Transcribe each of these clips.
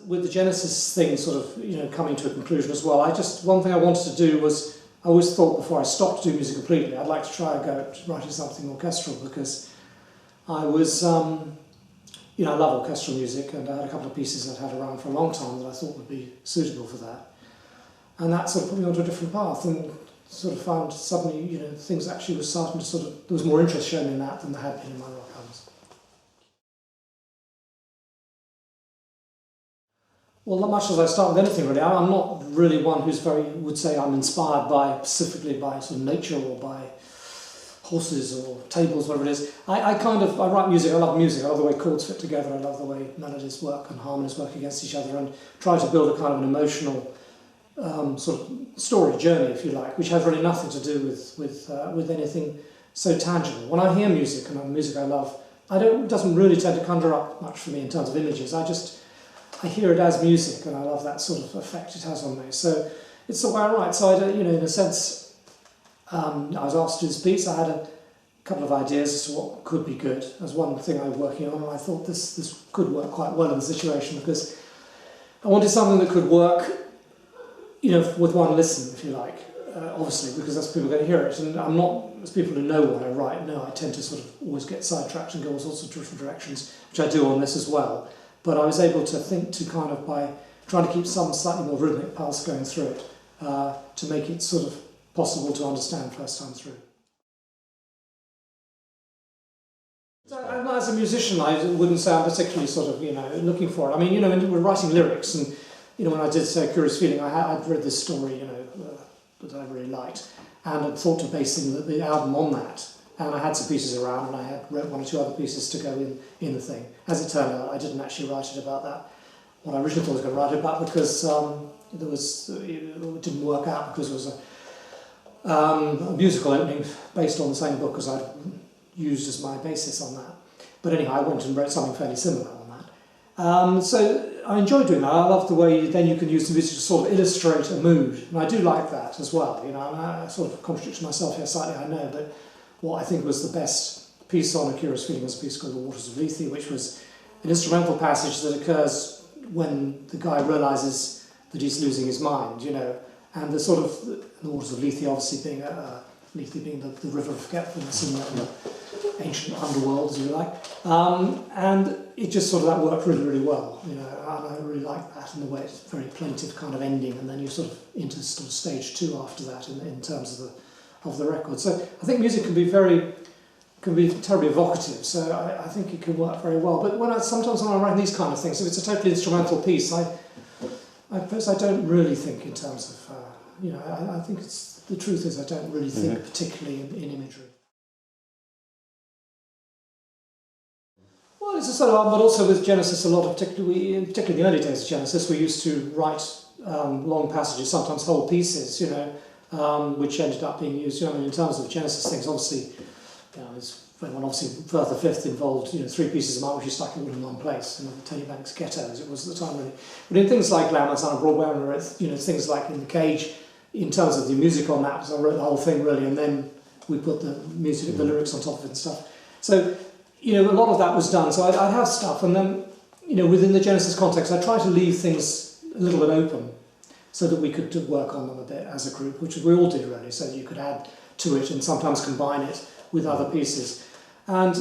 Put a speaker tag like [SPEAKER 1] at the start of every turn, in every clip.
[SPEAKER 1] With the Genesis thing sort of, coming to a conclusion as well, one thing I wanted to do was, I always thought before I stopped doing music completely, I'd like to try and go at writing something orchestral, because I was, I love orchestral music, and I had a couple of pieces I'd had around for a long time that I thought would be suitable for that. And that sort of put me onto a different path, and sort of found suddenly, things actually were starting to there was more interest shown in that than there had been in my rock albums. Well, not much as I start with anything really. I'm not really one who's would say I'm inspired specifically by sort of nature or by horses or tables, whatever it is. I write music, I love music, I love the way chords fit together, I love the way melodies work and harmonies work against each other, and try to build a kind of an emotional sort of story, journey, if you like, which has really nothing to do with anything so tangible. When I hear music, and the music I love, it doesn't really tend to conjure up much for me in terms of images. I hear it as music, and I love that sort of effect it has on me. So it's the way I write. So in a sense, I was asked to do this piece. I had a couple of ideas as to what could be good. As one thing I was working on, and I thought this could work quite well in the situation, because I wanted something that could work, with one listen, if you like. Obviously, because that's people are going to hear it. And I'm not, as people who know what I write know, I tend to sort of always get sidetracked and go all sorts of different directions, which I do on this as well. But I was able to think by trying to keep some slightly more rhythmic pulse going through it, to make it sort of possible to understand first time through. So, as a musician, I wouldn't say I'm particularly sort of, looking for it. I mean, when we're writing lyrics, and, when I did say Curious Feeling, I'd read this story, that I really liked, and had thought of basing the album on that. And I had some pieces around, and I had wrote one or two other pieces to go in the thing. As it turned out, I didn't actually write it about that, what I originally thought I was going to write it about, because it didn't work out, because it was a musical opening based on the same book as I'd used as my basis on that. But anyhow, I went and wrote something fairly similar on that. So I enjoyed doing that. I love the way then you can use the music to sort of illustrate a mood, and I do like that as well. I sort of contradict myself here slightly, I know, but what I think was the best piece on A Curious Feeling was a piece called The Waters of Lethe, which was an instrumental passage that occurs when the guy realises that he's losing his mind, and the sort of, the Waters of Lethe obviously being Lethe being the river of forgetfulness in the ancient underworld, as you like, and it just sort of, that worked really, really well, and I really like that, and the way it's a very plaintive kind of ending, and then you're sort of into sort of stage two after that in terms of the record. So I think music can be terribly evocative, so I think it can work very well. But sometimes when I'm writing these kind of things, if it's a totally instrumental piece, I don't really think in terms of, I think the truth is I don't really think particularly in imagery. Well, it's a sort of, but also with Genesis a lot of, particularly in the early days of Genesis, we used to write long passages, sometimes whole pieces, which ended up being used. In terms of Genesis things, obviously, Further Fifth involved, 3 pieces of art which you stuck all in one place, Tony Banks' Ghetto, as it was at the time, really. But in things like Glamour on a Broadway, things like In the Cage, in terms of the music on that, I wrote the whole thing really, and then we put the music, the lyrics on top of it and stuff. So, a lot of that was done. So I'd have stuff, and then, within the Genesis context, I try to leave things a little bit open, so that we could work on them a bit as a group, which we all did really, so that you could add to it and sometimes combine it with other pieces. And,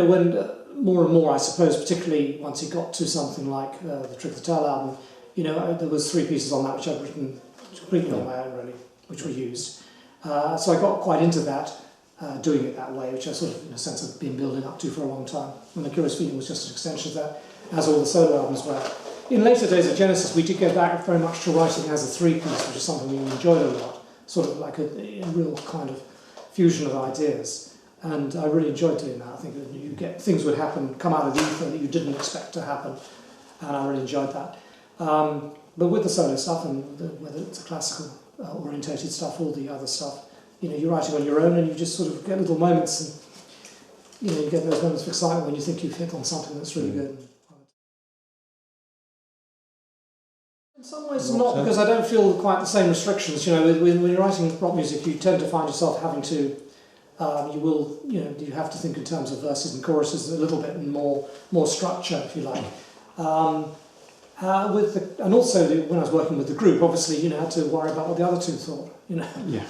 [SPEAKER 1] when more and more, I suppose, particularly once it got to something like the Trick the Tail album, there was 3 pieces on that which I'd written completely on my own really, which were used. So I got quite into that, doing it that way, which I sort of, in a sense, have been building up to for a long time. And The Curious Feeling was just an extension of that, as all the solo albums were. In later days of Genesis, we did go back very much to writing as a 3-piece, which is something we enjoyed a lot, sort of like a real kind of fusion of ideas. And I really enjoyed doing that. I think that you get things would come out of the ether that you didn't expect to happen, and I really enjoyed that. But with the solo stuff, and whether it's the classical orientated stuff or the other stuff, you're writing on your own, and you just sort of get little moments, and you get those moments of excitement when you think you've hit on something that's really good. In some ways not, because I don't feel quite the same restrictions. When you're writing rock music, you tend to find yourself having to, you have to think in terms of verses and choruses a little bit, and more structure, if you like. And also when I was working with the group, obviously, you know, I had to worry about what the other two thought, you know.
[SPEAKER 2] Yeah.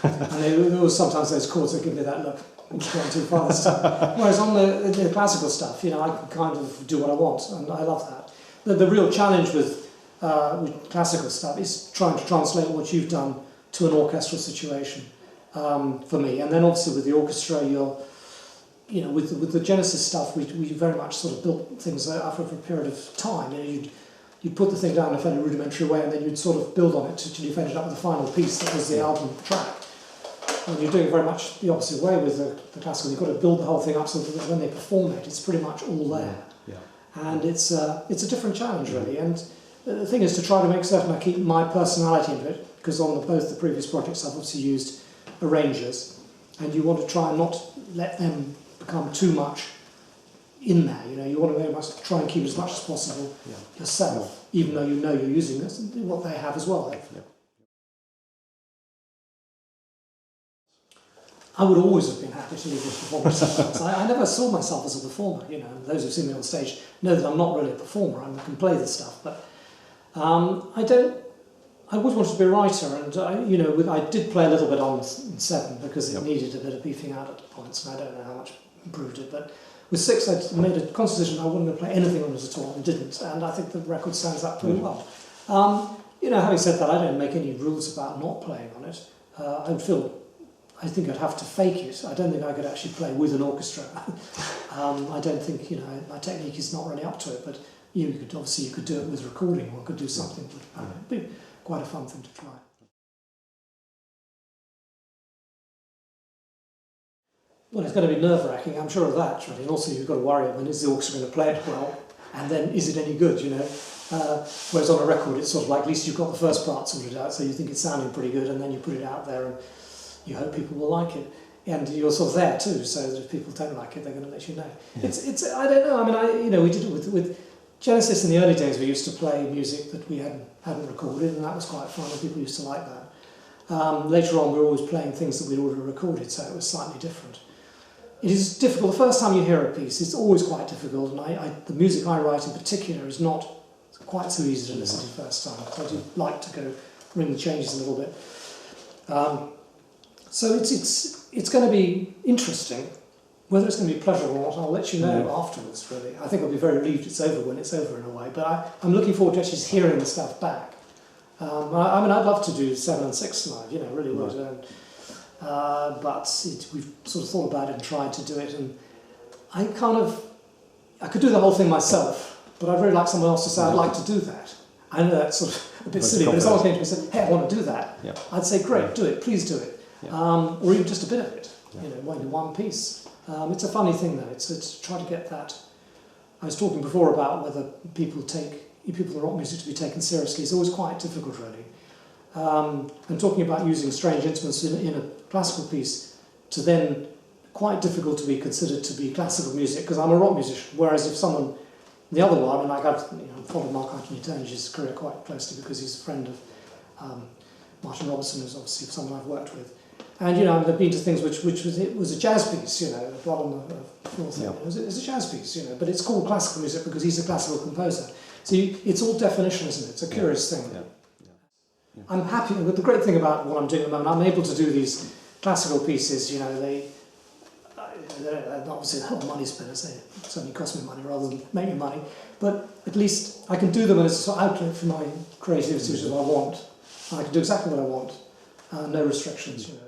[SPEAKER 1] And there was sometimes those chords that give me that look, it's gone too far this time. Whereas on the classical stuff, you know, I can kind of do what I want, and I love that. The real challenge with classical stuff is trying to translate what you've done to an orchestral situation for me. And then obviously with the orchestra, you know, with the Genesis stuff, we very much sort of built things up over a period of time. You know, you'd put the thing down in a fairly rudimentary way, and then you'd sort of build on it until you've ended up with the final piece that was the album track. And you're doing very much the opposite way with the classical. You've got to build the whole thing up so that when they perform it, it's pretty much all there.
[SPEAKER 2] Yeah.
[SPEAKER 1] And it's a different challenge, really. And the thing is to try to make certain I keep my personality in it, because on both the previous projects I've obviously used arrangers, and you want to try and not let them become too much in there. You know, you want to very much try and keep as much as possible yourself, even though you know you're using this, what they have as well.
[SPEAKER 2] Yeah.
[SPEAKER 1] I would always have been happy to leave this performance. I never saw myself as a performer. You know, those who've seen me on stage know that I'm not really a performer. I can play the stuff, but I always wanted to be a writer, and you know, I did play a little bit on 7 because it needed a bit of beefing out at points, and I don't know how much improved it. But with 6, I made a conscious decision I wasn't going to play anything on it at all, and didn't. And I think the record stands up pretty well. You know, having said that, I don't make any rules about not playing on it. I think I'd have to fake it. I don't think I could actually play with an orchestra. I don't think, you know, my technique is not really up to it, but you could do it with recording, or could do something. It'd be quite a fun thing to try. Well, it's going to be nerve-wracking, I'm sure of that, really. And also you've got to worry, when is the orchestra going to play it well, and then is it any good, you know? Whereas on a record, it's sort of like, at least you've got the first part sorted out, so you think it's sounding pretty good, and then you put it out there, and you hope people will like it. And you're sort of there too, so that if people don't like it, they're going to let you know. Yeah. It's I don't know, I mean, you know, we did it with Genesis in the early days. We used to play music that we hadn't recorded, and that was quite fun, and people used to like that. Later on, we were always playing things that we'd already recorded, so it was slightly different. It is difficult. The first time you hear a piece, it's always quite difficult, and the music I write in particular is not quite so easy to listen to the first time, because I do like to go ring the changes a little bit. So it's going to be interesting. Whether it's going to be pleasurable or not, I'll let you know afterwards, really. I think I'll be very relieved it's over when it's over in a way, but I'm looking forward to actually hearing the stuff back. I mean, I'd love to do 7 and 6 live, you know, really would. But we've sort of thought about it and tried to do it, and I could do the whole thing myself, but I'd really like someone else to say, I'd like to do that. I know that's sort of a bit silly, but if someone came to me and said, hey, I want to do that, I'd say, great, do it, please do it. Or even just a bit of it, you know, one piece. It's a funny thing though, it's to try to get that. I was talking before about whether people in rock music to be taken seriously. It's always quite difficult, really. And talking about using strange instruments in a classical piece, to then quite difficult to be considered to be classical music, because I'm a rock musician, whereas if someone, the other one, and I've followed Mark Anthony Turner's career quite closely because he's a friend of Martin Robertson, who's obviously someone I've worked with. And, you know, I've been to things which was a jazz piece, you know, Blood on the Floor thing. It was a jazz piece, you know, but it's called classical music because he's a classical composer. So it's all definition, isn't it? It's a curious thing. I'm happy with the great thing about what I'm doing at the moment. I'm able to do these classical pieces, you know, they're obviously a lot of money spent, they certainly cost me money rather than make me money, but at least I can do them as a sort of outlet for my creativity, which is what I want. And I can do exactly what I want, no restrictions, you know.